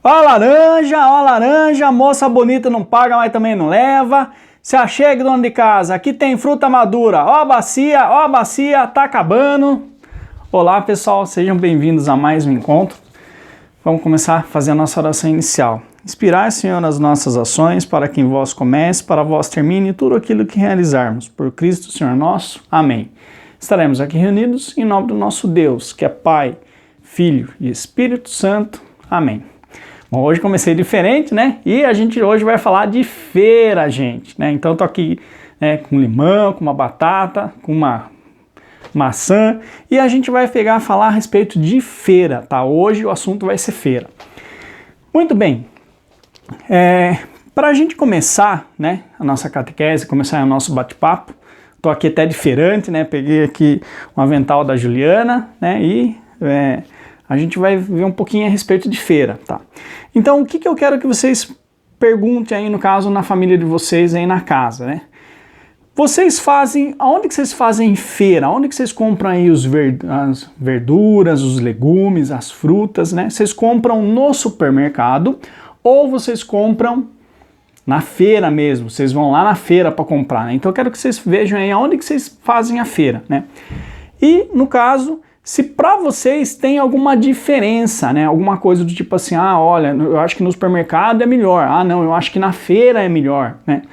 Ó a laranja, moça bonita não paga, mas também não leva. Se achegue, dono de casa, aqui tem fruta madura. Ó a bacia, tá acabando. Olá pessoal, sejam bem-vindos a mais um encontro. Vamos começar a fazer a nossa oração inicial. Inspirai, Senhor, nas nossas ações, para que em vós comece, para vós termine tudo aquilo que realizarmos. Por Cristo, Senhor nosso. Amém. Estaremos aqui reunidos em nome do nosso Deus, que é Pai, Filho e Espírito Santo. Amém. Bom, hoje comecei diferente, né? E a gente hoje vai falar de feira, gente, né? Então eu tô aqui, né, com limão, com uma batata, com uma maçã e a gente vai falar a respeito de feira, tá? Hoje o assunto vai ser feira. Muito bem. Para a gente começar, né, a nossa catequese, começar o nosso bate-papo, tô aqui até diferente, né? Peguei aqui um avental da Juliana, né? E a gente vai ver um pouquinho a respeito de feira, tá? Então, o que eu quero que vocês perguntem aí, no caso, na família de vocês, aí na casa, né? Vocês fazem, aonde que vocês fazem feira? Aonde que vocês compram aí as verduras, os legumes, as frutas, né? Vocês compram no supermercado ou vocês compram na feira mesmo? Vocês vão lá na feira para comprar, né? Então, eu quero que vocês vejam aí aonde que vocês fazem a feira, né? E, no caso, se para vocês tem alguma diferença, né? Alguma coisa do tipo assim, ah, olha, eu acho que no supermercado é melhor, ah, não, eu acho que na feira é melhor, né?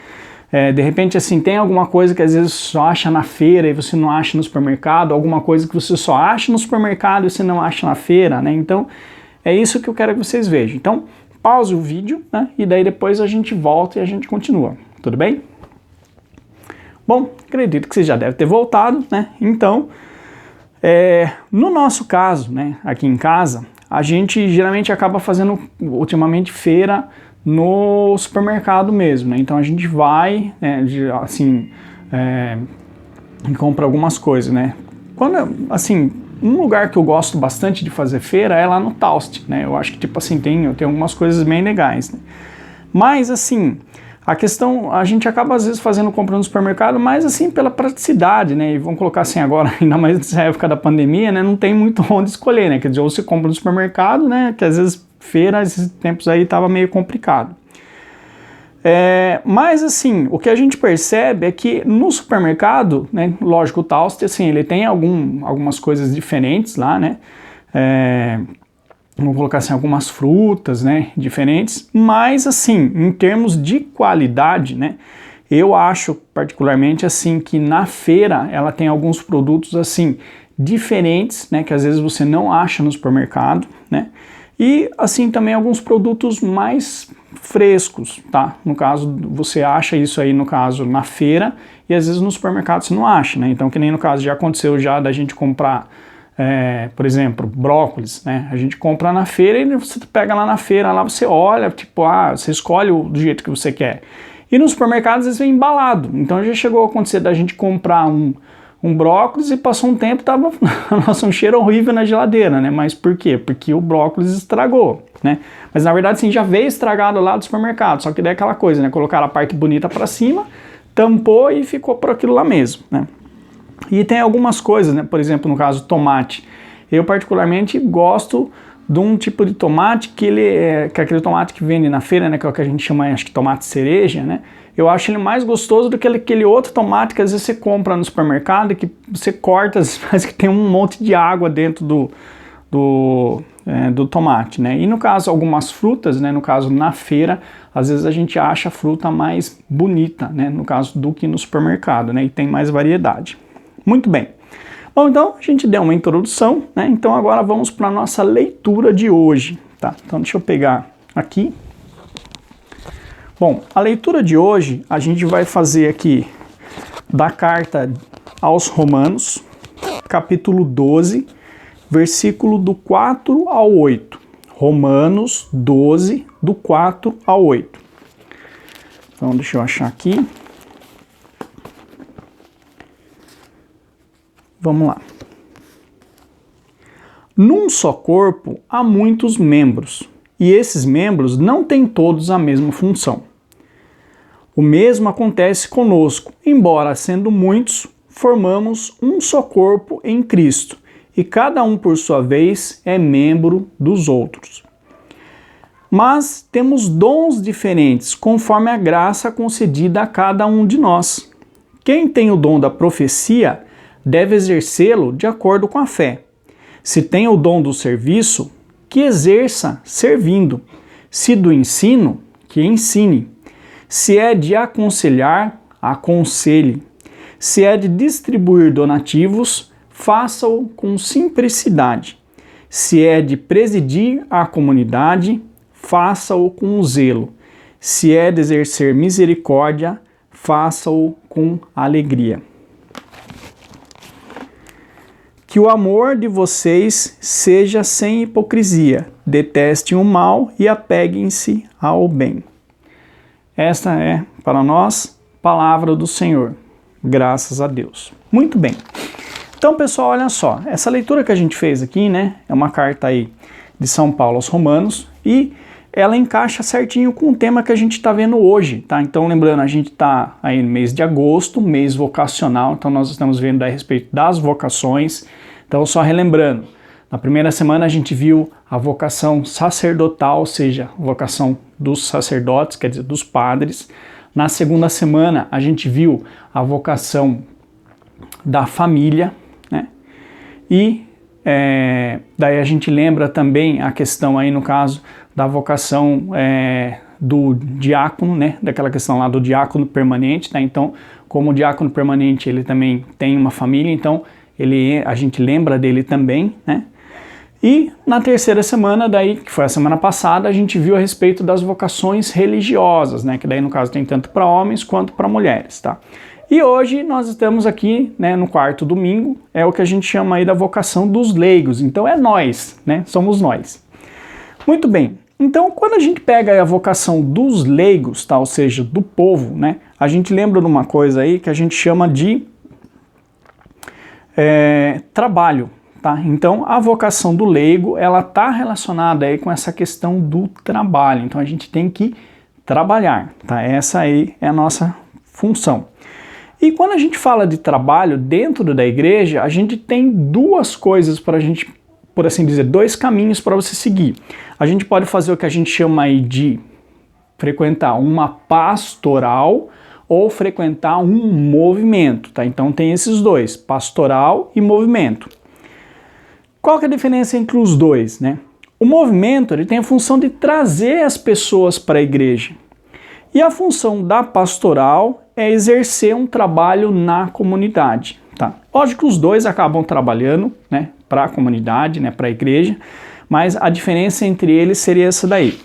De repente, assim, tem alguma coisa que às vezes só acha na feira e você não acha no supermercado, alguma coisa que você só acha no supermercado e você não acha na feira, né? Então, é isso que eu quero que vocês vejam. Então, pause o vídeo, né? E daí depois a gente volta e a gente continua, tudo bem? Bom, acredito que você já deve ter voltado, né? Então, no nosso caso, né, aqui em casa, a gente geralmente acaba fazendo ultimamente feira no supermercado mesmo, né? Então a gente vai, e compra algumas coisas, né? Quando, assim, um lugar que eu gosto bastante de fazer feira é lá no Taust, né? Eu acho que, tipo assim, tem algumas coisas bem legais, né? Mas, assim, a questão, a gente acaba às vezes fazendo compra no supermercado, mas assim pela praticidade, né? E vamos colocar assim agora, ainda mais nessa época da pandemia, né? Não tem muito onde escolher, né? Quer dizer, ou você compra no supermercado, né? Que às vezes feira, esses tempos aí tava meio complicado. Mas assim, o que a gente percebe é que no supermercado, né? Lógico, o Taust, assim, ele tem algumas coisas diferentes lá, né? Vamos colocar assim, algumas frutas, né, diferentes, mas assim, em termos de qualidade, né, eu acho particularmente assim que na feira ela tem alguns produtos assim diferentes, né, que às vezes você não acha no supermercado, né, e assim também alguns produtos mais frescos, tá? No caso, você acha isso aí, no caso, na feira, e às vezes no supermercado você não acha, né, então que nem no caso já aconteceu já da gente comprar por exemplo, brócolis, né? A gente compra na feira e você pega lá na feira, lá você olha, tipo, você escolhe do jeito que você quer. E no supermercado às vezes vem embalado. Então já chegou a acontecer da gente comprar um brócolis e passou um tempo tava nossa, um cheiro horrível na geladeira, né? Mas por quê? Porque o brócolis estragou, né? Mas na verdade sim, já veio estragado lá do supermercado, só que daí é aquela coisa, né? Colocaram a parte bonita para cima, tampou e ficou por aquilo lá mesmo, né? E tem algumas coisas, né? Por exemplo, no caso, tomate. Eu particularmente gosto de um tipo de tomate que que é aquele tomate que vende na feira, né? Que é o que a gente chama, acho que tomate cereja, né? Eu acho ele mais gostoso do que aquele outro tomate que às vezes você compra no supermercado e que você corta, mas que tem um monte de água dentro do tomate, né? E no caso, algumas frutas, né? No caso, na feira, às vezes a gente acha a fruta mais bonita, né? No caso, do que no supermercado, né? E tem mais variedade. Muito bem. Bom, então a gente deu uma introdução, né? Então agora vamos para a nossa leitura de hoje, tá? Então deixa eu pegar aqui. Bom, a leitura de hoje a gente vai fazer aqui da carta aos Romanos, capítulo 12, versículo do 4 ao 8. Romanos 12, do 4 ao 8. Então deixa eu achar aqui. Vamos lá. Num só corpo há muitos membros, e esses membros não têm todos a mesma função. O mesmo acontece conosco, embora sendo muitos, formamos um só corpo em Cristo, e cada um por sua vez é membro dos outros. mas temos dons diferentes, conforme a graça concedida a cada um de nós. Quem tem o dom da profecia deve exercê-lo de acordo com a fé. Se tem o dom do serviço, que exerça servindo. Se do ensino, que ensine. Se é de aconselhar, aconselhe. Se é de distribuir donativos, faça-o com simplicidade. Se é de presidir a comunidade, faça-o com zelo. Se é de exercer misericórdia, faça-o com alegria. Que o amor de vocês seja sem hipocrisia. Detestem o mal e apeguem-se ao bem. Esta é, para nós, palavra do Senhor. Graças a Deus. Muito bem. Então, pessoal, olha só. Essa leitura que a gente fez aqui, né, é uma carta aí de São Paulo aos Romanos e ela encaixa certinho com o tema que a gente está vendo hoje, tá? Então, lembrando, a gente está aí no mês de agosto, mês vocacional, então nós estamos vendo aí a respeito das vocações. Então, só relembrando, na primeira semana a gente viu a vocação sacerdotal, ou seja, a vocação dos sacerdotes, quer dizer, dos padres. Na segunda semana a gente viu a vocação da família, né? E daí a gente lembra também a questão aí, no caso, da vocação do diácono, né? Daquela questão lá do diácono permanente, tá? Então, como o diácono permanente, ele também tem uma família, então a gente lembra dele também, né? E na terceira semana, daí, que foi a semana passada, a gente viu a respeito das vocações religiosas, né? Que daí, no caso, tem tanto para homens quanto para mulheres, tá? E hoje nós estamos aqui, né, no quarto domingo, é o que a gente chama aí da vocação dos leigos. Então é nós, né? Somos nós. Muito bem. Então, quando a gente pega a vocação dos leigos, tá? Ou seja, do povo, né? A gente lembra de uma coisa aí que a gente chama de trabalho, tá? Então, a vocação do leigo, ela está relacionada aí com essa questão do trabalho. Então, a gente tem que trabalhar, tá? Essa aí é a nossa função. E quando a gente fala de trabalho dentro da igreja, a gente tem duas coisas para a gente, por assim dizer, dois caminhos para você seguir. A gente pode fazer o que a gente chama aí de frequentar uma pastoral ou frequentar um movimento, tá? Então tem esses dois, pastoral e movimento. Qual que é a diferença entre os dois, né? O movimento, ele tem a função de trazer as pessoas para a igreja. E a função da pastoral é exercer um trabalho na comunidade, tá? Lógico que os dois acabam trabalhando, né, para a comunidade, né, para a igreja, mas a diferença entre eles seria essa daí.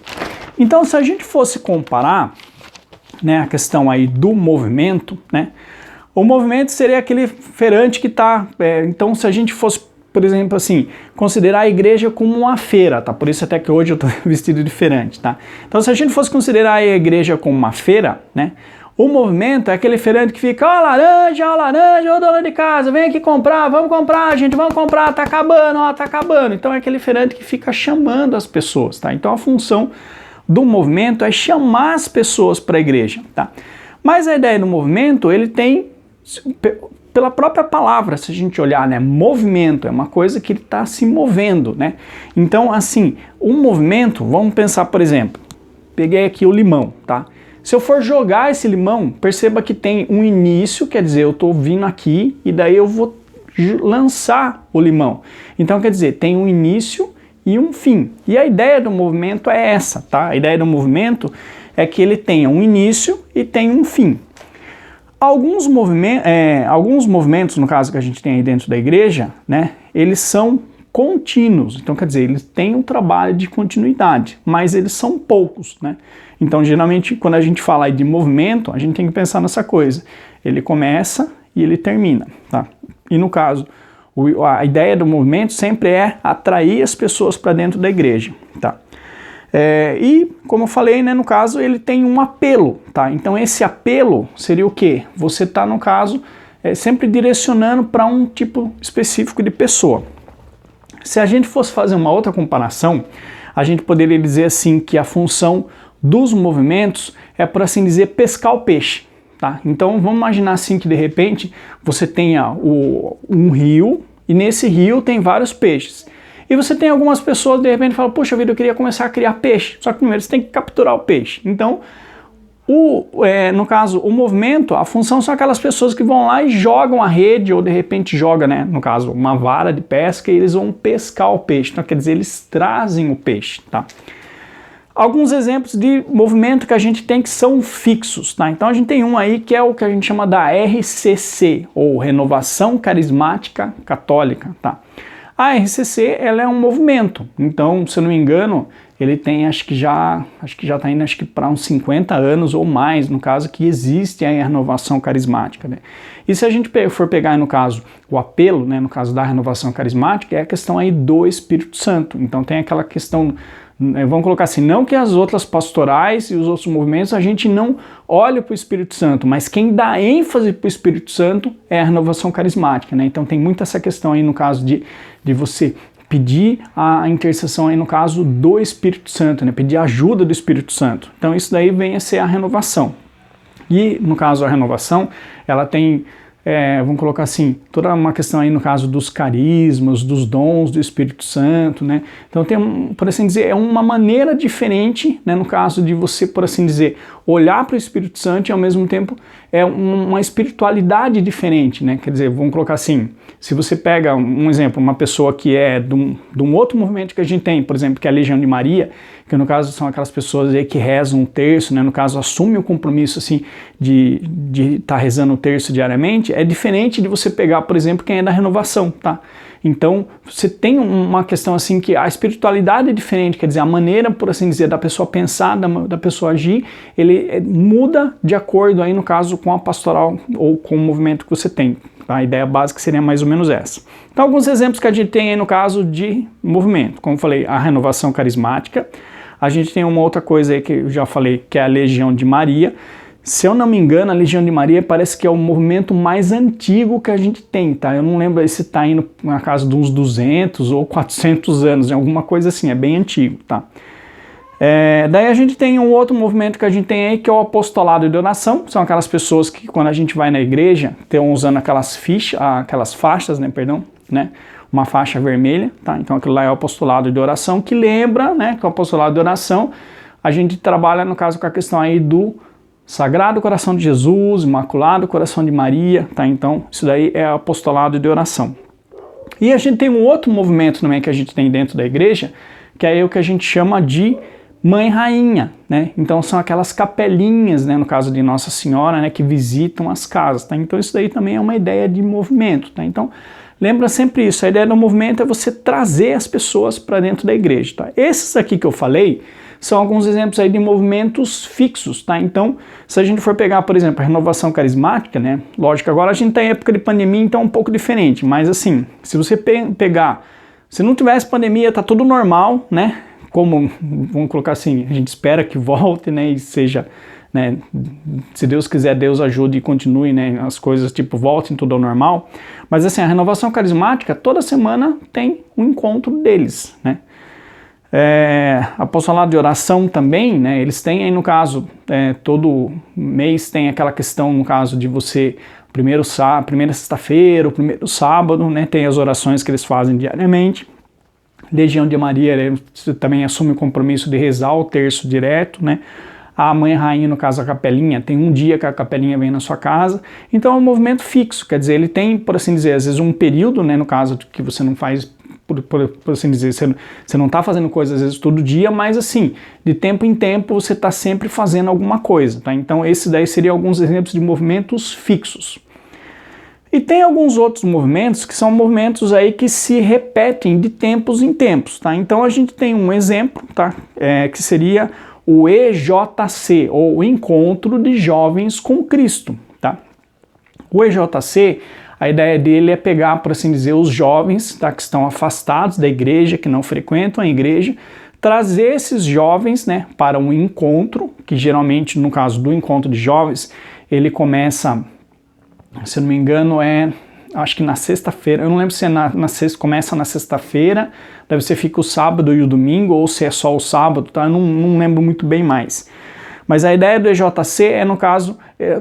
Então, se a gente fosse comparar, né, a questão aí do movimento, né, o movimento seria aquele feirante que está... então, se a gente fosse, por exemplo, assim, considerar a igreja como uma feira, tá? Por isso até que hoje eu estou vestido de feirante, tá? Então, se a gente fosse considerar a igreja como uma feira, né, o movimento é aquele feirante que fica, ó laranja, ó dona de casa, vem aqui comprar, vamos comprar, gente, vamos comprar, tá acabando, ó, tá acabando. Então, é aquele feirante que fica chamando as pessoas, tá? Então, a função do movimento é chamar as pessoas para a igreja, tá? Mas a ideia do movimento, ele tem, pela própria palavra, se a gente olhar, né, movimento é uma coisa que ele está se movendo, né? Então, assim, o movimento, vamos pensar, por exemplo, peguei aqui o limão, tá? Se eu for jogar esse limão, perceba que tem um início, quer dizer, eu estou vindo aqui e daí eu vou lançar o limão. Então, quer dizer, tem um início e um fim. E a ideia do movimento é essa, tá? A ideia do movimento é que ele tenha um início e tem um fim. Alguns movimentos, no caso que a gente tem aí dentro da igreja, né, eles são contínuos. Então, quer dizer, eles têm um trabalho de continuidade, mas eles são poucos, né? Então, geralmente, quando a gente fala aí de movimento, a gente tem que pensar nessa coisa. Ele começa e ele termina, tá? E no caso, a ideia do movimento sempre é atrair as pessoas para dentro da igreja, tá? E, como eu falei, né, no caso, ele tem um apelo, tá? Então, esse apelo seria o quê? Você está, no caso, sempre direcionando para um tipo específico de pessoa. Se a gente fosse fazer uma outra comparação, a gente poderia dizer assim que a função dos movimentos é, por assim dizer, pescar o peixe, tá? Então, vamos imaginar assim que, de repente, você tenha um rio e nesse rio tem vários peixes. E você tem algumas pessoas, de repente, falam, poxa vida, eu queria começar a criar peixe. Só que primeiro você tem que capturar o peixe. Então, no caso, o movimento, a função são aquelas pessoas que vão lá e jogam a rede, ou de repente joga, né, no caso, uma vara de pesca, e eles vão pescar o peixe. Então, quer dizer, eles trazem o peixe, tá? Alguns exemplos de movimento que a gente tem que são fixos, tá? Então a gente tem um aí que é o que a gente chama da RCC, ou Renovação Carismática Católica, tá? A RCC, ela é um movimento, então, se eu não me engano, ele tem, acho que já está indo para uns 50 anos ou mais, no caso, que existe a renovação carismática, né? E se a gente for pegar, no caso, o apelo, né, no caso da renovação carismática, é a questão aí do Espírito Santo. Então tem aquela questão, vamos colocar assim, não que as outras pastorais e os outros movimentos a gente não olhe para o Espírito Santo, mas quem dá ênfase para o Espírito Santo é a renovação carismática, né? Então tem muito essa questão aí, no caso de você pedir a intercessão aí no caso do Espírito Santo, né? Pedir a ajuda do Espírito Santo. Então isso daí vem a ser a renovação. E no caso a renovação, ela tem, vamos colocar assim, toda uma questão aí no caso dos carismas, dos dons do Espírito Santo, né? Então tem, por assim dizer, é uma maneira diferente, né, no caso de você, por assim dizer, olhar para o Espírito Santo e ao mesmo tempo é uma espiritualidade diferente, né? Quer dizer, vamos colocar assim, se você pega um exemplo, uma pessoa que é de um outro movimento que a gente tem, por exemplo, que é a Legião de Maria, que no caso são aquelas pessoas aí que rezam um terço, né? No caso assume o compromisso assim de estar rezando o terço diariamente, é diferente de você pegar, por exemplo, quem é da renovação, tá? Então, você tem uma questão assim que a espiritualidade é diferente, quer dizer, a maneira, por assim dizer, da pessoa pensar, da pessoa agir, ele muda de acordo aí, no caso, com a pastoral ou com o movimento que você tem. Tá? A ideia básica seria mais ou menos essa. Então, alguns exemplos que a gente tem aí no caso de movimento. Como eu falei, a renovação carismática. A gente tem uma outra coisa aí que eu já falei, que é a Legião de Maria. Se eu não me engano, a Legião de Maria parece que é o movimento mais antigo que a gente tem, tá? Eu não lembro se está indo na casa de uns 200 ou 400 anos, alguma coisa assim, é bem antigo, tá? Daí a gente tem um outro movimento que a gente tem aí, que é o apostolado de oração. São aquelas pessoas que quando a gente vai na igreja, estão usando aquelas faixas, né, uma faixa vermelha, tá? Então aquilo lá é o apostolado de oração, que lembra, né, que o apostolado de oração, a gente trabalha, no caso, com a questão aí do Sagrado Coração de Jesus, Imaculado Coração de Maria, tá? Então, isso daí é apostolado de oração. E a gente tem um outro movimento também que a gente tem dentro da igreja, que é o que a gente chama de Mãe Rainha, né? Então, são aquelas capelinhas, né, no caso de Nossa Senhora, né, que visitam as casas, tá? Então, isso daí também é uma ideia de movimento, tá? Então, lembra sempre isso, a ideia do movimento é você trazer as pessoas para dentro da igreja, tá? Esses aqui que eu falei são alguns exemplos aí de movimentos fixos, tá? Então, se a gente for pegar, por exemplo, a renovação carismática, né? Lógico, agora a gente está em época de pandemia, então é um pouco diferente, mas assim, se você pegar, se não tivesse pandemia, tá tudo normal, né? Como, vamos colocar assim, a gente espera que volte, né? E seja, né? Se Deus quiser, Deus ajude e continue, né? As coisas, tipo, voltem tudo ao normal. Mas assim, a renovação carismática, toda semana tem um encontro deles, né? Apostolado de oração também, né, eles têm aí no caso, todo mês tem aquela questão no caso de você, primeira sexta-feira, o primeiro sábado, né, tem as orações que eles fazem diariamente. Legião de Maria, você também assume o compromisso de rezar o terço direto, né. A Mãe Rainha, no caso a capelinha, tem um dia que a capelinha vem na sua casa, então é um movimento fixo, quer dizer, ele tem, por assim dizer, às vezes um período, né, no caso que você não faz, por assim dizer, você não está fazendo coisas às vezes todo dia, mas assim, de tempo em tempo você está sempre fazendo alguma coisa, tá? Então esses daí seriam alguns exemplos de movimentos fixos. E tem alguns outros movimentos que são movimentos aí que se repetem de tempos em tempos, tá? Então a gente tem um exemplo, tá? Que seria o EJC, ou Encontro de Jovens com Cristo, tá? O EJC, a ideia dele é pegar, por assim dizer, os jovens, tá, que estão afastados da igreja, que não frequentam a igreja, trazer esses jovens, né, para um encontro, que geralmente, no caso do encontro de jovens, ele começa, se eu não me engano, acho que na sexta-feira, eu não lembro se começa na sexta-feira, deve ser fica o sábado e o domingo, ou se é só o sábado, tá? Eu não lembro muito bem mais. Mas a ideia do EJC é, no caso,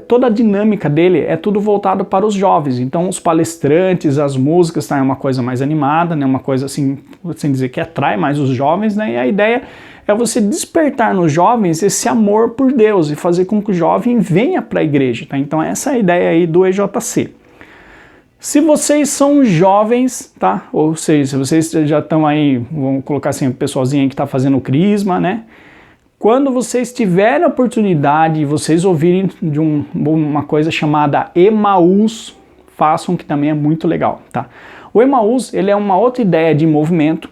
toda a dinâmica dele é tudo voltado para os jovens. Então, os palestrantes, as músicas, tá, é uma coisa mais animada, né, uma coisa assim, sem dizer que atrai mais os jovens, né, e a ideia é você despertar nos jovens esse amor por Deus e fazer com que o jovem venha para a igreja, tá? Então, essa é a ideia aí do EJC. Se vocês são jovens, tá? Ou seja, se vocês já estão aí, vamos colocar assim, o pessoalzinho que está fazendo o crisma, né? Quando vocês tiverem a oportunidade e vocês ouvirem de uma coisa chamada Emaús, façam, que também é muito legal, tá? O Emaús, ele é uma outra ideia de movimento,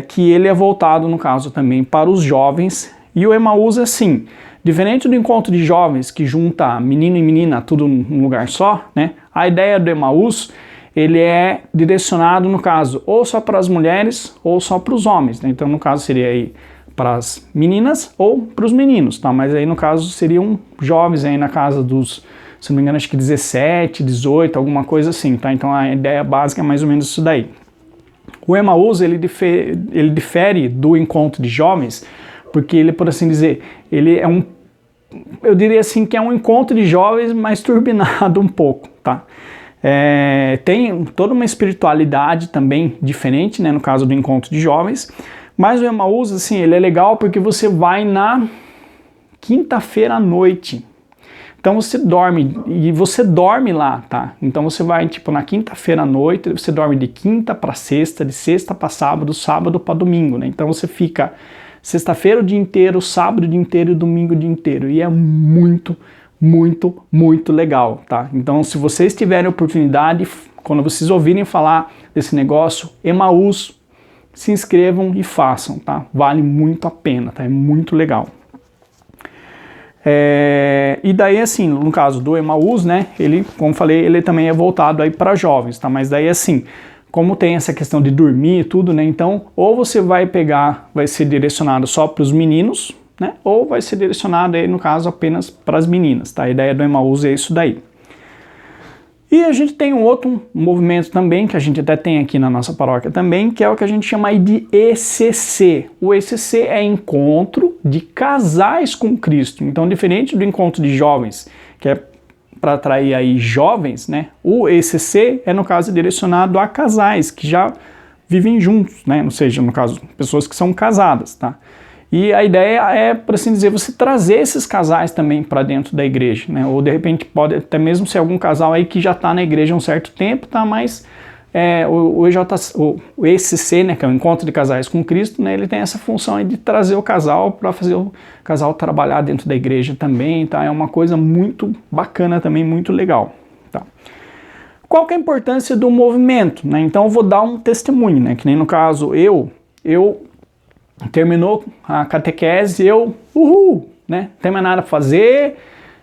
que ele é voltado, no caso, também para os jovens. E o Emaús é assim, diferente do encontro de jovens que junta menino e menina tudo num lugar só, né? A ideia do Emaús, ele é direcionado, no caso, ou só para as mulheres ou só para os homens, né? Então, no caso, seria aí para as meninas ou para os meninos, tá? Mas aí, no caso, seriam jovens aí na casa dos, se não me engano, acho que 17, 18, alguma coisa assim, tá? Então, a ideia básica é mais ou menos isso daí. O Emaús, ele difere do encontro de jovens, porque ele, por assim dizer, ele é eu diria assim que é um encontro de jovens mais turbinado um pouco, tá? Tem toda uma espiritualidade também diferente, né, no caso do encontro de jovens, mas o Emaús, assim, ele é legal porque você vai na quinta-feira à noite. Então você dorme lá, tá? Então você vai, tipo, na quinta-feira à noite, você dorme de quinta para sexta, de sexta para sábado, sábado para domingo, né? Então você fica sexta-feira o dia inteiro, sábado o dia inteiro e domingo o dia inteiro. E é muito, muito, muito legal, tá? Então, se vocês tiverem oportunidade, quando vocês ouvirem falar desse negócio, Emaús, se inscrevam e façam, tá? Vale muito a pena, tá? É muito legal. E daí, assim, no caso do Emaús, né? Ele, como falei, ele também é voltado aí para jovens, tá? Mas daí, assim, como tem essa questão de dormir e tudo, né? Então, ou você vai ser direcionado só para os meninos, né? Ou vai ser direcionado aí, no caso, apenas para as meninas, tá? A ideia do Emaús é isso daí. E a gente tem um outro movimento também, que a gente até tem aqui na nossa paróquia também, que é o que a gente chama aí de ECC. O ECC é encontro de casais com Cristo. Então, diferente do encontro de jovens, que é para atrair aí jovens, né? O ECC é, no caso, direcionado a casais que já vivem juntos, né? Ou seja, no caso, pessoas que são casadas, tá? E a ideia é, por assim dizer, você trazer esses casais também para dentro da igreja, né? Ou de repente pode até mesmo ser algum casal aí que já está na igreja há um certo tempo, tá? Mas o ECC, né, que é o Encontro de Casais com Cristo, né? Ele tem essa função aí de trazer o casal para fazer o casal trabalhar dentro da igreja também, tá? É uma coisa muito bacana também, muito legal, tá? Qual que é a importância do movimento, né? Então eu vou dar um testemunho, né? Que nem no caso eu terminou a catequese, né? Não tem mais nada para fazer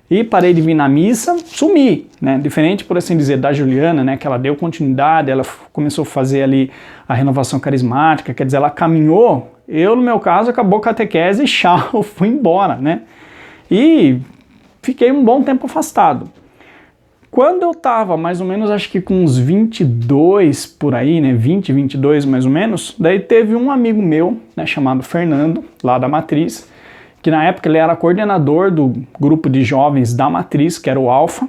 e parei de vir na missa, sumi, né? Diferente, por assim dizer, da Juliana, né? Que ela deu continuidade, ela começou a fazer ali a renovação carismática, quer dizer, ela caminhou. Eu, no meu caso, acabou a catequese e tchau, fui embora, né? E fiquei um bom tempo afastado. Quando eu tava mais ou menos, acho que com uns 22 por aí, né, 20, 22 mais ou menos, daí teve um amigo meu, né, chamado Fernando, lá da Matriz, que na época ele era coordenador do grupo de jovens da Matriz, que era o Alfa,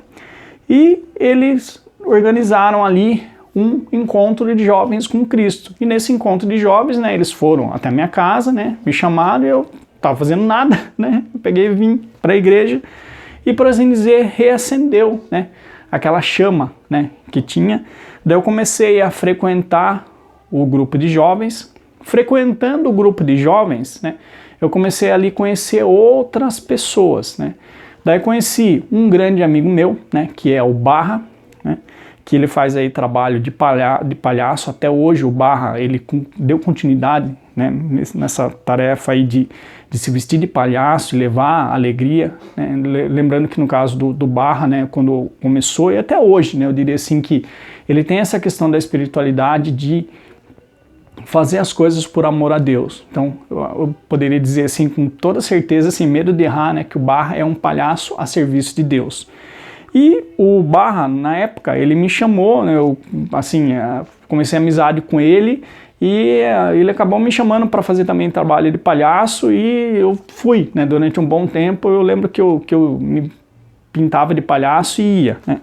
e eles organizaram ali um encontro de jovens com Cristo. E nesse encontro de jovens, né, eles foram até a minha casa, né, me chamaram e eu tava fazendo nada, né, eu peguei e vim para a igreja e, por assim dizer, reacendeu, né, aquela chama, né, que tinha. Daí eu comecei a frequentar o grupo de jovens. Frequentando o grupo de jovens, né, eu comecei ali a conhecer outras pessoas, né. Daí conheci um grande amigo meu, né, que é o Barra, né, que ele faz aí trabalho de palhaço. Até hoje o Barra, ele deu continuidade, né, nessa tarefa aí de se vestir de palhaço e levar alegria, né? Lembrando que no caso do Barra, né, quando começou, e até hoje, né, eu diria assim que ele tem essa questão da espiritualidade de fazer as coisas por amor a Deus. Então eu poderia dizer assim com toda certeza, sem medo de errar, né, que o Barra é um palhaço a serviço de Deus. E o Barra, na época, ele me chamou, né, eu assim, comecei a amizade com ele e ele acabou me chamando para fazer também trabalho de palhaço e eu fui, né? Durante um bom tempo eu lembro que eu me pintava de palhaço e ia, né?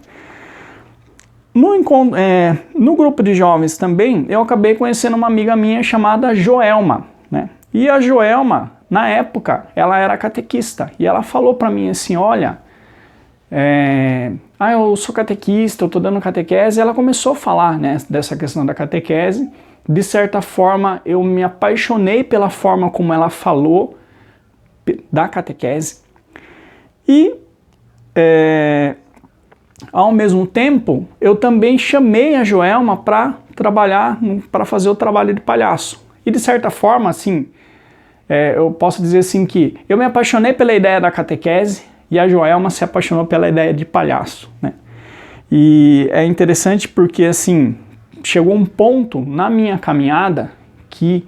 No grupo de jovens também, eu acabei conhecendo uma amiga minha chamada Joelma, né? E a Joelma, na época, ela era catequista e ela falou para mim assim, olha, eu sou catequista, eu estou dando catequese, e ela começou a falar, né, dessa questão da catequese. De certa forma, eu me apaixonei pela forma como ela falou da catequese e, ao mesmo tempo, eu também chamei a Joelma para trabalhar, para fazer o trabalho de palhaço. E de certa forma, assim, eu posso dizer assim que eu me apaixonei pela ideia da catequese e a Joelma se apaixonou pela ideia de palhaço, né? E é interessante porque, assim, chegou um ponto na minha caminhada que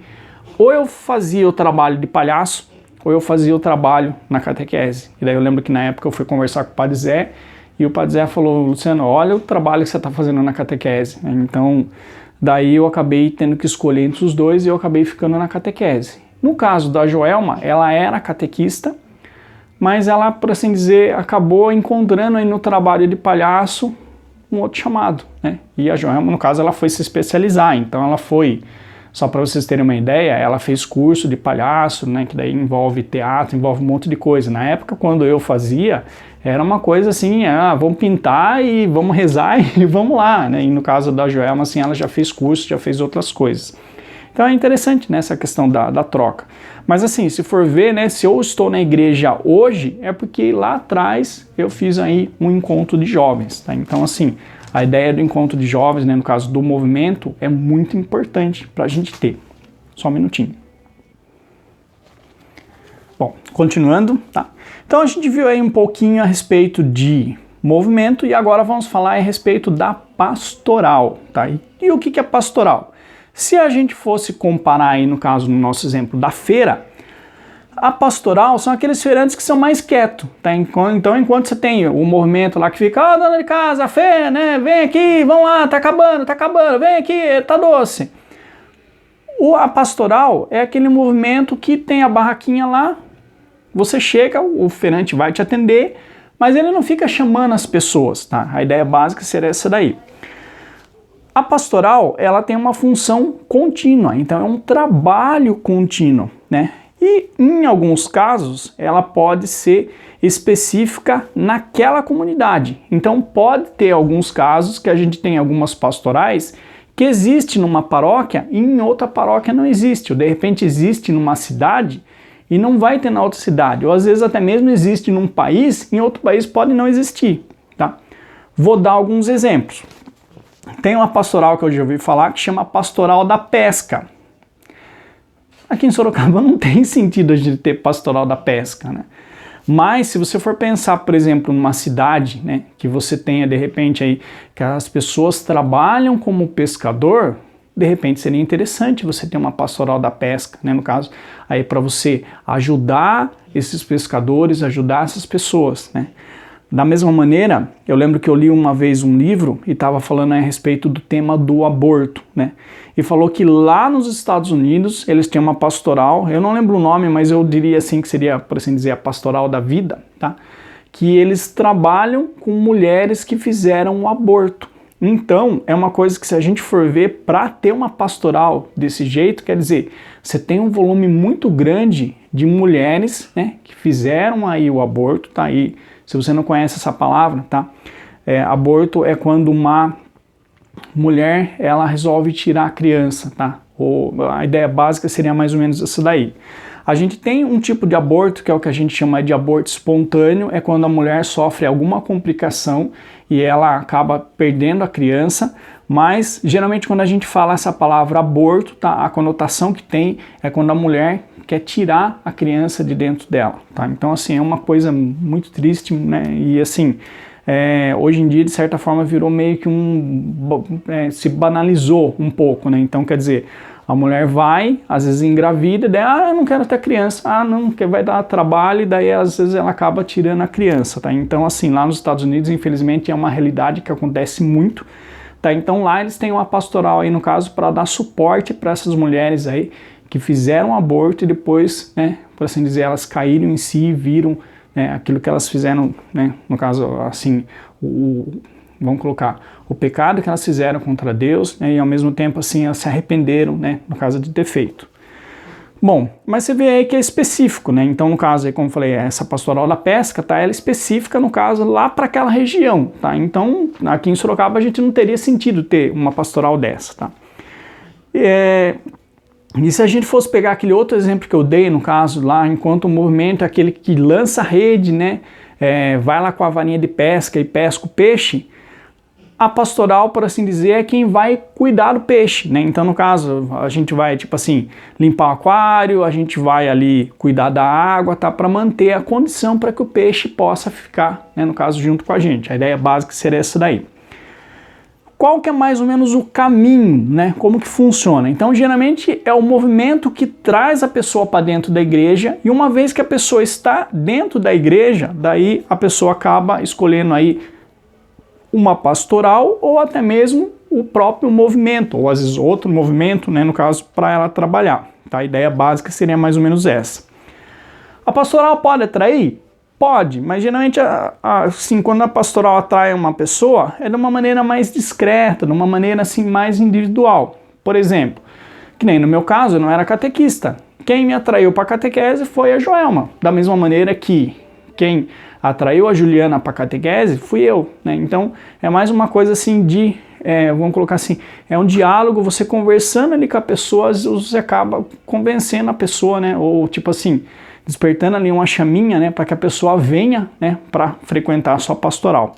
ou eu fazia o trabalho de palhaço ou eu fazia o trabalho na catequese. E daí eu lembro que na época eu fui conversar com o Padre Zé e o Padre Zé falou, Luciano, olha o trabalho que você está fazendo na catequese. Então, daí eu acabei tendo que escolher entre os dois e eu acabei ficando na catequese. No caso da Joelma, ela era catequista, mas ela, por assim dizer, acabou encontrando aí no trabalho de palhaço um outro chamado, né? E a Joelma, no caso, ela foi se especializar, então ela foi, só para vocês terem uma ideia, ela fez curso de palhaço, né, que daí envolve teatro, envolve um monte de coisa. Na época, quando eu fazia, era uma coisa assim, vamos pintar e vamos rezar e vamos lá, né? E no caso da Joelma, assim, ela já fez curso, já fez outras coisas. Então é interessante, né, essa questão da troca. Mas assim, se for ver, né, se eu estou na igreja hoje, é porque lá atrás eu fiz aí um encontro de jovens, tá? Então assim, a ideia do encontro de jovens, né, no caso do movimento, é muito importante para a gente ter. Só um minutinho. Bom, continuando, tá? Então a gente viu aí um pouquinho a respeito de movimento e agora vamos falar a respeito da pastoral, tá? E o que é pastoral? Se a gente fosse comparar aí, no caso, no nosso exemplo da feira, a pastoral são aqueles feirantes que são mais quietos, tá? Então, enquanto você tem o movimento lá que fica, dona de casa, a feira, né? Vem aqui, vamos lá, tá acabando, vem aqui, tá doce. A pastoral é aquele movimento que tem a barraquinha lá, você chega, o feirante vai te atender, mas ele não fica chamando as pessoas, tá? A ideia básica seria essa daí. A pastoral, ela tem uma função contínua, então é um trabalho contínuo, né? E em alguns casos, ela pode ser específica naquela comunidade. Então pode ter alguns casos que a gente tem algumas pastorais que existe numa paróquia e em outra paróquia não existe. Ou de repente existe numa cidade e não vai ter na outra cidade. Ou às vezes até mesmo existe num país, em outro país pode não existir, tá? Vou dar alguns exemplos. Tem uma pastoral que eu já ouvi falar que chama Pastoral da Pesca. Aqui em Sorocaba não tem sentido a gente ter Pastoral da Pesca, né? Mas se você for pensar, por exemplo, numa cidade, né, que você tenha de repente aí que as pessoas trabalham como pescador, de repente seria interessante você ter uma Pastoral da Pesca, né, no caso, aí para você ajudar esses pescadores, ajudar essas pessoas, né? Da mesma maneira, eu lembro que eu li uma vez um livro e estava falando a respeito do tema do aborto, né? E falou que lá nos Estados Unidos eles têm uma pastoral, eu não lembro o nome, mas eu diria assim que seria, por assim dizer, a pastoral da vida, tá? Que eles trabalham com mulheres que fizeram um aborto. Então, é uma coisa que se a gente for ver, para ter uma pastoral desse jeito, quer dizer, você tem um volume muito grande de mulheres, né, que fizeram aí o aborto, tá aí. Se você não conhece essa palavra, tá? Aborto é quando uma mulher, ela resolve tirar a criança, tá? A ideia básica seria mais ou menos essa daí. A gente tem um tipo de aborto, que é o que a gente chama de aborto espontâneo, é quando a mulher sofre alguma complicação e ela acaba perdendo a criança, mas geralmente quando a gente fala essa palavra aborto, tá? A conotação que tem é quando a mulher quer tirar a criança de dentro dela, tá? Então, assim, é uma coisa muito triste, né? E, assim, hoje em dia, de certa forma, virou meio que se banalizou um pouco, né? Então, quer dizer, a mulher vai, às vezes engravida, e daí, eu não quero ter criança, não, porque vai dar trabalho, e daí, às vezes, ela acaba tirando a criança, tá? Então, assim, lá nos Estados Unidos, infelizmente, é uma realidade que acontece muito, tá? Então lá eles têm uma pastoral aí, no caso, para dar suporte para essas mulheres aí que fizeram aborto e depois, né, por assim dizer, elas caíram em si, viram, né, aquilo que elas fizeram, né, no caso, assim, vamos colocar, o pecado que elas fizeram contra Deus, né, e ao mesmo tempo, assim, elas se arrependeram, né, no caso de ter feito. Bom, mas você vê aí que é específico, né? Então, no caso aí, como eu falei, essa pastoral da pesca, tá? Ela é específica, no caso, lá para aquela região, tá? Então, aqui em Sorocaba a gente não teria sentido ter uma pastoral dessa, tá? E se a gente fosse pegar aquele outro exemplo que eu dei, no caso, lá, enquanto o movimento é aquele que lança a rede, né? Vai lá com a varinha de pesca e pesca o peixe, a pastoral, por assim dizer, é quem vai cuidar do peixe, né? Então, no caso, a gente vai, tipo assim, limpar o aquário, a gente vai ali cuidar da água, tá? Para manter a condição para que o peixe possa ficar, né, no caso, junto com a gente. A ideia básica seria essa daí. Qual que é mais ou menos o caminho, né? Como que funciona? Então, geralmente, é o movimento que traz a pessoa para dentro da igreja, e uma vez que a pessoa está dentro da igreja, daí a pessoa acaba escolhendo aí uma pastoral ou até mesmo o próprio movimento, ou às vezes outro movimento, né, no caso, para ela trabalhar. Tá? A ideia básica seria mais ou menos essa. A pastoral pode atrair? Pode, mas geralmente, assim, quando a pastoral atrai uma pessoa, é de uma maneira mais discreta, de uma maneira assim mais individual. Por exemplo, que nem no meu caso, eu não era catequista. Quem me atraiu para a catequese foi a Joelma, da mesma maneira que quem atraiu a Juliana para a catequese fui eu, né? Então é mais uma coisa assim de, vamos colocar assim, é um diálogo, você conversando ali com a pessoa, você acaba convencendo a pessoa, né? Ou tipo assim, despertando ali uma chaminha, né? Para que a pessoa venha, né? Para frequentar a sua pastoral.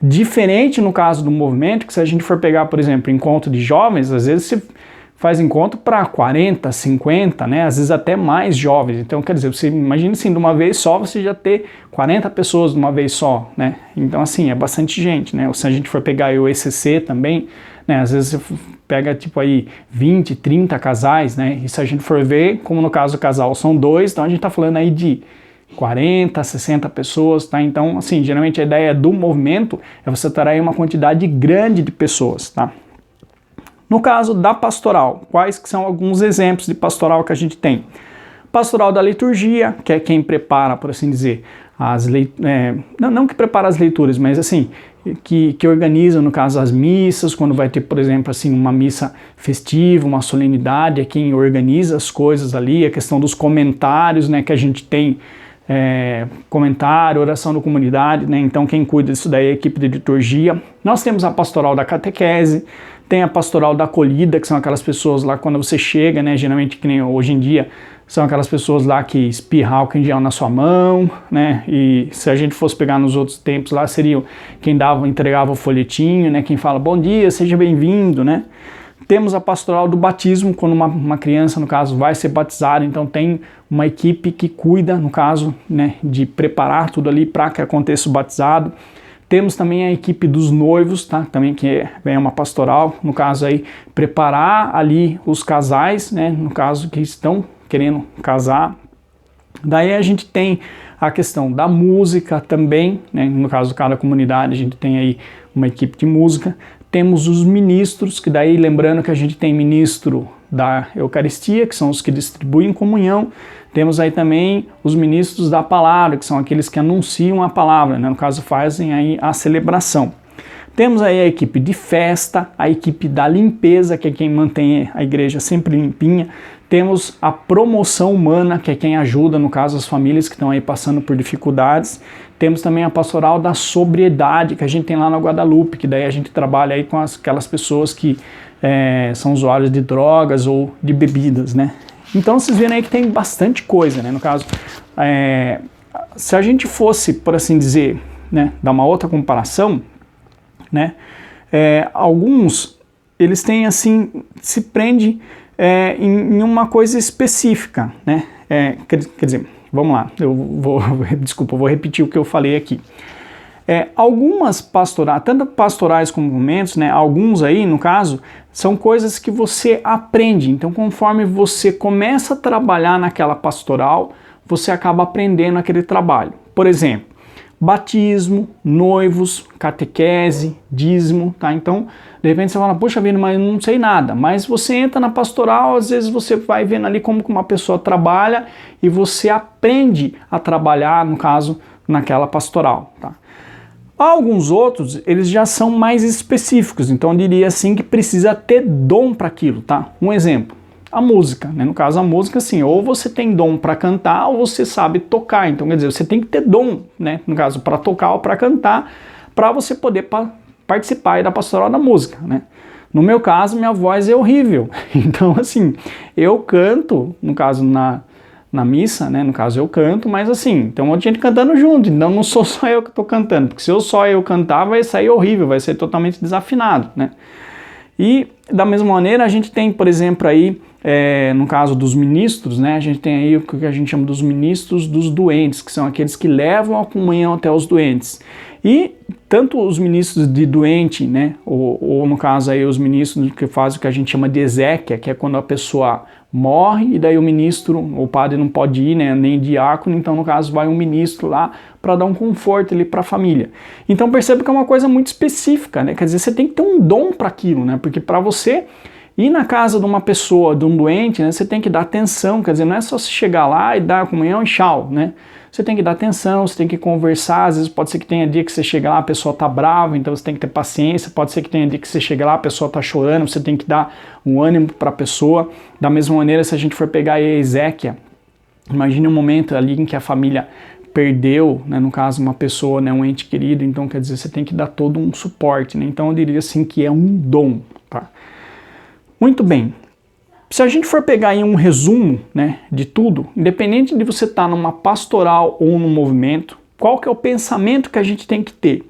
Diferente no caso do movimento, que se a gente for pegar, por exemplo, encontro de jovens, às vezes você faz encontro para 40, 50, né? Às vezes até mais jovens. Então, quer dizer, você imagina assim, de uma vez só você já ter 40 pessoas de uma vez só, né? Então, assim, é bastante gente, né? Ou se a gente for pegar aí o ECC também, né? Às vezes você pega tipo aí 20, 30 casais, né? E se a gente for ver, como no caso do casal são 2, então a gente tá falando aí de 40, 60 pessoas, tá? Então, assim, geralmente a ideia do movimento é você ter aí uma quantidade grande de pessoas, tá? No caso da pastoral, quais que são alguns exemplos de pastoral que a gente tem? Pastoral da liturgia, que é quem prepara, por assim dizer, não que prepara as leituras, mas assim, que organiza, no caso, as missas, quando vai ter, por exemplo, assim, uma missa festiva, uma solenidade, é quem organiza as coisas ali, a questão dos comentários, né, que a gente tem, comentário, oração da comunidade, né? Então quem cuida disso daí é a equipe de liturgia. Nós temos a pastoral da catequese, tem a pastoral da acolhida, que são aquelas pessoas lá quando você chega, né? Geralmente, que nem hoje em dia, são aquelas pessoas lá que espirram álcool em gel na sua mão, né? E se a gente fosse pegar nos outros tempos lá, seria quem entregava o folhetinho, né? Quem fala, bom dia, seja bem-vindo, né? Temos a pastoral do batismo, quando uma criança, no caso, vai ser batizada, então tem uma equipe que cuida, no caso, né, de preparar tudo ali para que aconteça o batizado. Temos também a equipe dos noivos, tá? Também que é uma pastoral, no caso aí, preparar ali os casais, né, no caso que estão querendo casar. Daí a gente tem a questão da música também, né, no caso de cada comunidade a gente tem aí uma equipe de música. Temos os ministros, que daí lembrando que a gente tem ministro da Eucaristia, que são os que distribuem comunhão. Temos aí também os ministros da palavra, que são aqueles que anunciam a palavra, né? No caso fazem aí a celebração. Temos aí a equipe de festa, a equipe da limpeza, que é quem mantém a igreja sempre limpinha. Temos a promoção humana, que é quem ajuda, no caso, as famílias que estão aí passando por dificuldades. Temos também a pastoral da sobriedade, que a gente tem lá na Guadalupe, que daí a gente trabalha aí com aquelas pessoas que são usuários de drogas ou de bebidas, né? Então vocês viram aí que tem bastante coisa, né? No caso, se a gente fosse, por assim dizer, né, dar uma outra comparação, né? Alguns, eles têm assim, se prende em uma coisa específica, né? Quer dizer, vamos lá, desculpa, eu vou repetir o que eu falei aqui. Algumas pastorais, tanto pastorais como movimentos, né, alguns aí, no caso, são coisas que você aprende. Então, conforme você começa a trabalhar naquela pastoral, você acaba aprendendo aquele trabalho. Por exemplo, batismo, noivos, catequese, dízimo, tá? Então, De repente você fala, poxa vida, mas eu não sei nada. Mas você entra na pastoral, às vezes você vai vendo ali como que uma pessoa trabalha e você aprende a trabalhar, no caso, naquela pastoral, tá? Alguns outros, eles já são mais específicos, então eu diria assim que precisa ter dom para aquilo, tá? Um exemplo, a música, né? No caso a música, assim, ou você tem dom para cantar ou você sabe tocar, então quer dizer, você tem que ter dom, né? No caso, para tocar ou para cantar, para você poder participar aí da pastoral da música, né? No meu caso, minha voz é horrível, então assim, eu canto, no caso na missa, né, no caso eu canto, mas assim, tem um monte de gente cantando junto, então não sou só eu que estou cantando, porque se só eu cantar vai sair horrível, vai ser totalmente desafinado, né. E da mesma maneira a gente tem, por exemplo, aí, no caso dos ministros, né, a gente tem aí o que a gente chama dos ministros dos doentes, que são aqueles que levam a comunhão até os doentes. E tanto os ministros de doente, né, ou no caso aí os ministros que fazem o que a gente chama de exéquia, que é quando a pessoa morre e daí o ministro, o padre não pode ir, né, nem diácono, então no caso vai um ministro lá para dar um conforto ali para a família. Então perceba que é uma coisa muito específica, né, quer dizer, você tem que ter um dom para aquilo, né, porque para você ir na casa de uma pessoa, de um doente, né, você tem que dar atenção, quer dizer, não é só você chegar lá e dar a comunhão e tchau, né. Você tem que dar atenção, você tem que conversar, às vezes pode ser que tenha dia que você chega lá, a pessoa tá brava, então você tem que ter paciência, pode ser que tenha dia que você chega lá, a pessoa tá chorando, você tem que dar um ânimo para a pessoa. Da mesma maneira, se a gente for pegar a Ezequiel, imagine um momento ali em que a família perdeu, né, no caso uma pessoa, né, um ente querido, então quer dizer, você tem que dar todo um suporte, né? Então eu diria assim que é um dom, tá? Muito bem. Se a gente for pegar aí um resumo, né, de tudo, independente de você estar numa pastoral ou num movimento, qual que é o pensamento que a gente tem que ter?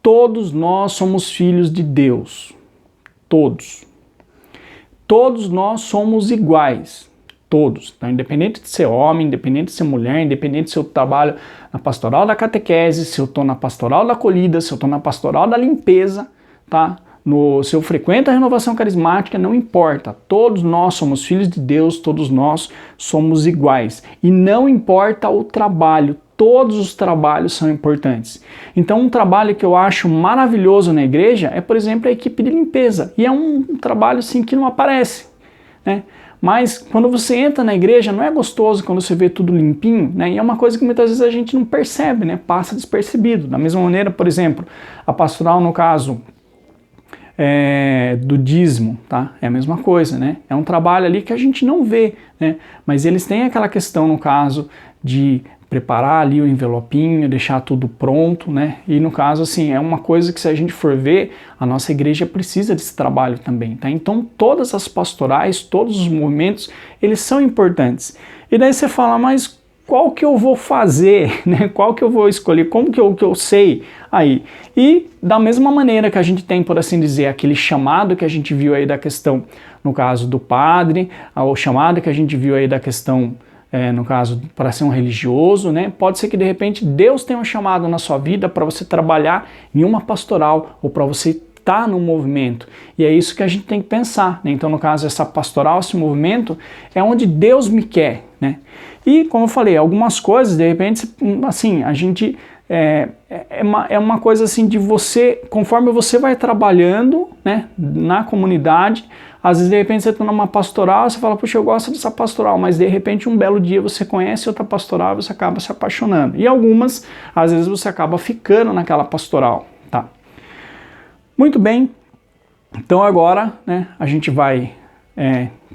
Todos nós somos filhos de Deus. Todos. Todos nós somos iguais. Todos. Então, independente de ser homem, independente de ser mulher, independente se eu trabalho na pastoral da catequese, se eu estou na pastoral da acolhida, se eu estou na pastoral da limpeza, tá? Se eu frequento a renovação carismática, não importa, todos nós somos filhos de Deus, todos nós somos iguais. E não importa o trabalho, todos os trabalhos são importantes. Então um trabalho que eu acho maravilhoso na igreja é, por exemplo, a equipe de limpeza. E é um trabalho assim que não aparece, né? Mas quando você entra na igreja, não é gostoso quando você vê tudo limpinho, né? E é uma coisa que muitas vezes a gente não percebe, né? Passa despercebido. Da mesma maneira, por exemplo, a pastoral, no caso do dízimo, tá? É a mesma coisa, né? É um trabalho ali que a gente não vê, né? Mas eles têm aquela questão, no caso, de preparar ali o envelopinho, deixar tudo pronto, né? E no caso, assim, é uma coisa que se a gente for ver, a nossa igreja precisa desse trabalho também, tá? Então, todas as pastorais, todos os movimentos, eles são importantes. E daí você fala, mas qual que eu vou fazer, né? Qual que eu vou escolher, como que eu sei aí? E da mesma maneira que a gente tem, por assim dizer, aquele chamado que a gente viu aí da questão, no caso do padre, o chamado que a gente viu aí da questão, no caso, para ser um religioso, né? Pode ser que de repente Deus tenha um chamado na sua vida para você trabalhar em uma pastoral ou para você estar no movimento. E é isso que a gente tem que pensar, né? Então, no caso, essa pastoral, esse movimento, é onde Deus me quer, né? E, como eu falei, algumas coisas, de repente, assim, a gente... É uma coisa assim de você, conforme você vai trabalhando, né, na comunidade, às vezes de repente você está numa pastoral, você fala, puxa, eu gosto dessa pastoral, mas de repente um belo dia você conhece outra pastoral e você acaba se apaixonando. E algumas, às vezes você acaba ficando naquela pastoral, tá? Muito bem, então agora, né, a gente vai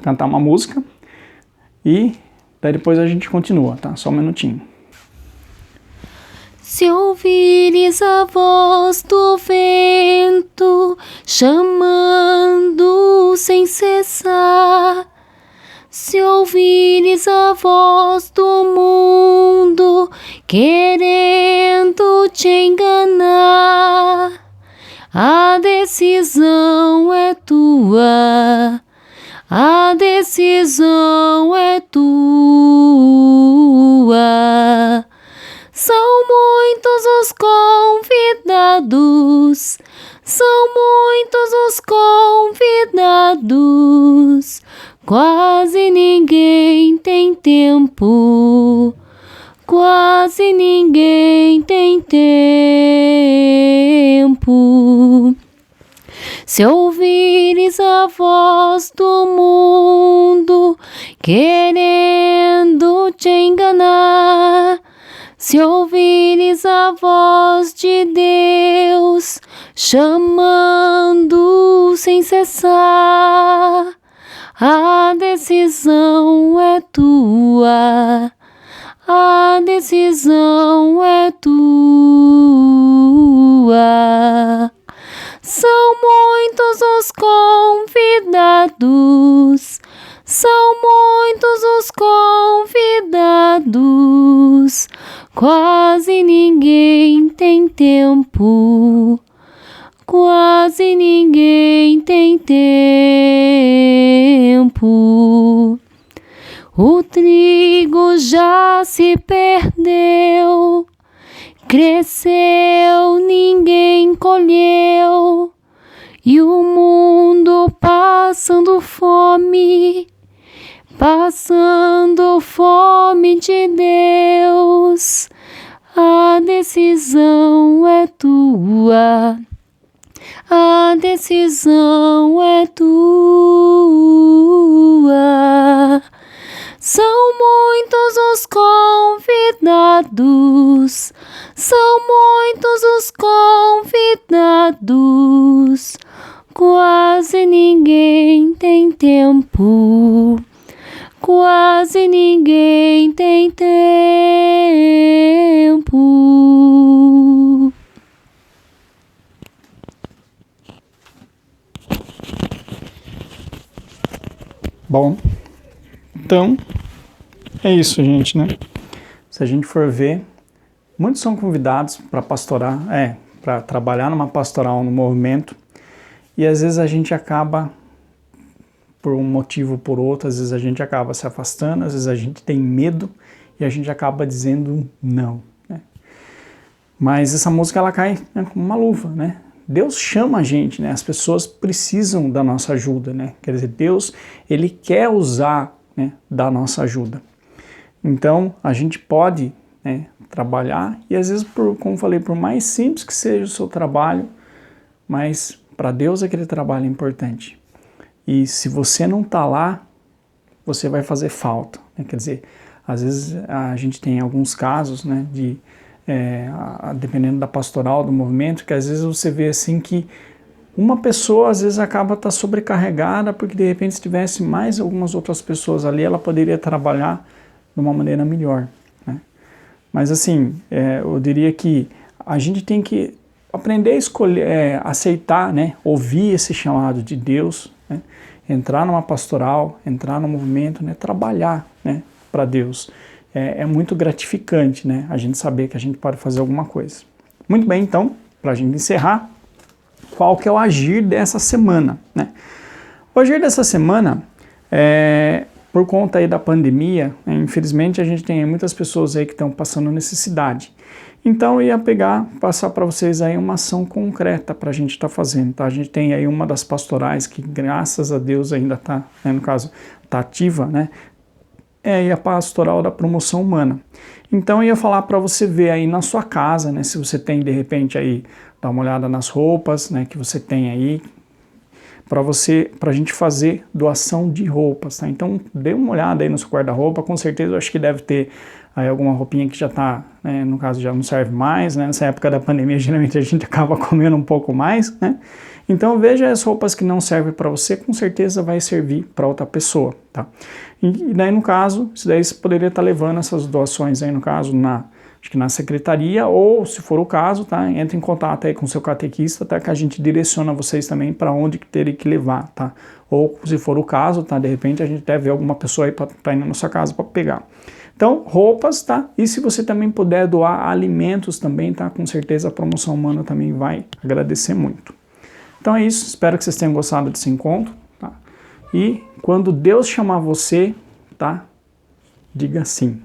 cantar uma música e daí depois a gente continua, tá? Só um minutinho. Se ouvires a voz do vento chamando sem cessar, se ouvires a voz do mundo querendo te enganar, a decisão é tua, a decisão é tua. São muitos os convidados, são muitos os convidados, quase ninguém tem tempo, quase ninguém tem tempo. Se ouvires a voz do mundo querendo te enganar, se ouvires a voz de Deus chamando sem cessar, a decisão é tua, a decisão é tua. São muitos os convidados, são muitos os convidados, quase ninguém tem tempo, quase ninguém tem tempo. O trigo já se perdeu, cresceu, ninguém colheu, e o mundo passando fome de Deus. A decisão é tua, a decisão é tua. São muitos os convidados, são muitos os convidados, quase ninguém tem tempo, quase ninguém tem tempo. Bom, então é isso, gente, né? Se a gente for ver, muitos são convidados para pastorar, para trabalhar numa pastoral, no movimento, e às vezes a gente acaba, por um motivo ou por outro, às vezes a gente acaba se afastando, às vezes a gente tem medo e a gente acaba dizendo não, né? Mas essa música, ela cai, né, como uma luva, né? Deus chama a gente, né? As pessoas precisam da nossa ajuda, né? Quer dizer, Deus, Ele quer usar, né, da nossa ajuda. Então, a gente pode, né, trabalhar e às vezes, como falei, por mais simples que seja o seu trabalho, mas para Deus aquele trabalho é importante. E se você não está lá, você vai fazer falta, né? Quer dizer, às vezes a gente tem alguns casos, né, dependendo da pastoral, do movimento, que às vezes você vê assim que uma pessoa às vezes acaba estar sobrecarregada, porque de repente se tivesse mais algumas outras pessoas ali, ela poderia trabalhar de uma maneira melhor, né? Mas assim, eu diria que a gente tem que aprender a escolher, aceitar, né, ouvir esse chamado de Deus, né, entrar numa pastoral, entrar no movimento, né, trabalhar, né, para Deus. É muito gratificante, né, a gente saber que a gente pode fazer alguma coisa. Muito bem, então, para a gente encerrar, qual que é o agir dessa semana, né? O agir dessa semana, por conta aí da pandemia, né, infelizmente a gente tem muitas pessoas aí que estão passando necessidade. Então eu ia passar para vocês aí uma ação concreta para a gente estar fazendo, tá? A gente tem aí uma das pastorais que, graças a Deus, ainda está, né, no caso, está ativa, né? É a pastoral da promoção humana. Então eu ia falar para você ver aí na sua casa, né, se você tem de repente aí, dar uma olhada nas roupas, né, que você tem aí, para a gente fazer doação de roupas, tá? Então dê uma olhada aí no seu guarda-roupa, com certeza eu acho que deve ter aí alguma roupinha que já está, né, no caso já não serve mais, né? Nessa época da pandemia geralmente a gente acaba comendo um pouco mais, né? Então veja as roupas que não servem para você, com certeza vai servir para outra pessoa, tá? E daí no caso, isso daí você poderia estar levando essas doações aí no caso acho que na secretaria, ou se for o caso, tá? Entre em contato aí com o seu catequista, tá? Que a gente direciona vocês também para onde que terem que levar, tá? Ou se for o caso, tá? De repente a gente deve ver alguma pessoa aí para ir na nossa casa para pegar. Então, roupas, tá? E se você também puder doar alimentos também, tá? Com certeza a promoção humana também vai agradecer muito. Então é isso, espero que vocês tenham gostado desse encontro, tá? E quando Deus chamar você, tá? Diga sim.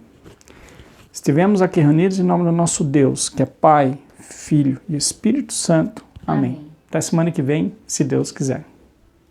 Estivemos aqui reunidos em nome do nosso Deus, que é Pai, Filho e Espírito Santo. Amém. Até semana que vem, se Deus quiser.